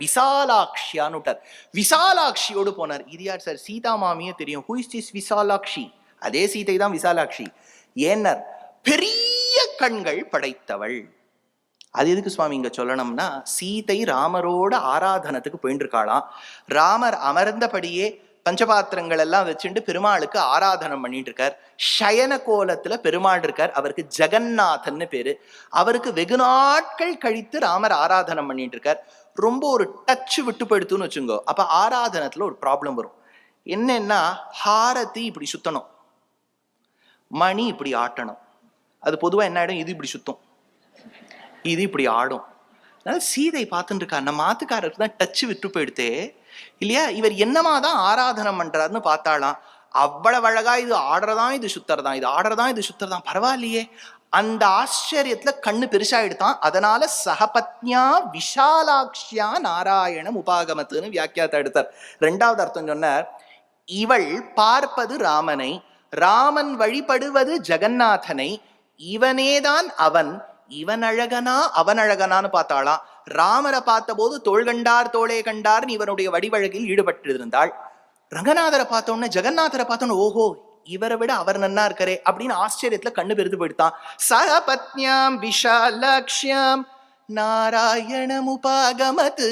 விசாலாட்சியான்னு விசாலாட்சியோடு போனார். இது யார் சார்? சீதா மாமியே தெரியும். Who is this Visalakshi? அதே சீதை தான் விசாலாட்சி. ஏன்னர் பெரிய கண்கள் படைத்தவள். அது எதுக்கு சுவாமி இங்க சொல்லணும்னா, சீதை ராமரோட ஆராதனத்துக்கு போயிட்டு இருக்காளாம். ராமர் அமர்ந்தபடியே பஞ்சபாத்திரங்கள் எல்லாம் வச்சுட்டு பெருமாளுக்கு ஆராதனம் பண்ணிட்டு இருக்கார். சயன கோலத்துல பெருமாள் இருக்கார். அவருக்கு ஜெகநாதன்னு பேரு. அவருக்கு வெகு நாட்கள் கழித்து ராமர் ஆராதனம் பண்ணிட்டு இருக்கார். ரொம்ப ஒரு டச் விட்டு போயிடுத்துன்னு வச்சுங்கோ. அப்ப ஆராதனத்துல ஒரு ப்ராப்ளம் வரும். என்னன்னா, ஹாரதி இப்படி சுத்தணும், மணி இப்படி ஆட்டணும். அது பொதுவா என்ன ஆயிடும், இது இப்படி சுத்தம், இது இப்படி ஆடும். அதனால சீதை பார்த்துட்டு இருக்கா, நம்ம ஆத்துக்காரருக்கு தான் டச்சு விட்டு போயிடுத்தே இல்லையா, இவர் என்னமாதான் ஆராதனம் பண்றாருன்னு பார்த்தாலாம். அவ்வளவு அழகா இது ஆடுறதான், இது சுத்தறதான், இது ஆடுறதான், இது சுத்தறதான், பரவாயில்லையே. அந்த ஆச்சரியத்துல கண்ணு பெருசாயிடுதான். அதனால சகபத்னியா விஷாலாட்சியா நாராயணம் உபாகமத்துன்னு வியாக்கியாத்தை எடுத்தார். ரெண்டாவது அர்த்தம் சொன்னார், இவள் பார்ப்பது ராமனை, ராமன் வழிபடுவது ஜெகநாதனை, இவனேதான் அவன், இவன் அழகனா அவன் அழகனான்னு பார்த்தாளாம். ராமரை பார்த்த போது தோள் கண்டார் தோளே கண்டார்னு இவனுடைய வடிவழகில் ஈடுபட்டு இருந்தாள். ரங்கநாதரை பார்த்தோன்னே, ஜெகநாதரை பார்த்தோன்னு, ஓஹோ இவரை விட அவர் நன்னா இருக்காரே அப்படின்னு ஆச்சரியத்துல கண்ணு பெருத்து போயிட்டான். சகபத்னியாம் விஷாலாக்ஷ்யாம் நாராயணம் உபாகமத்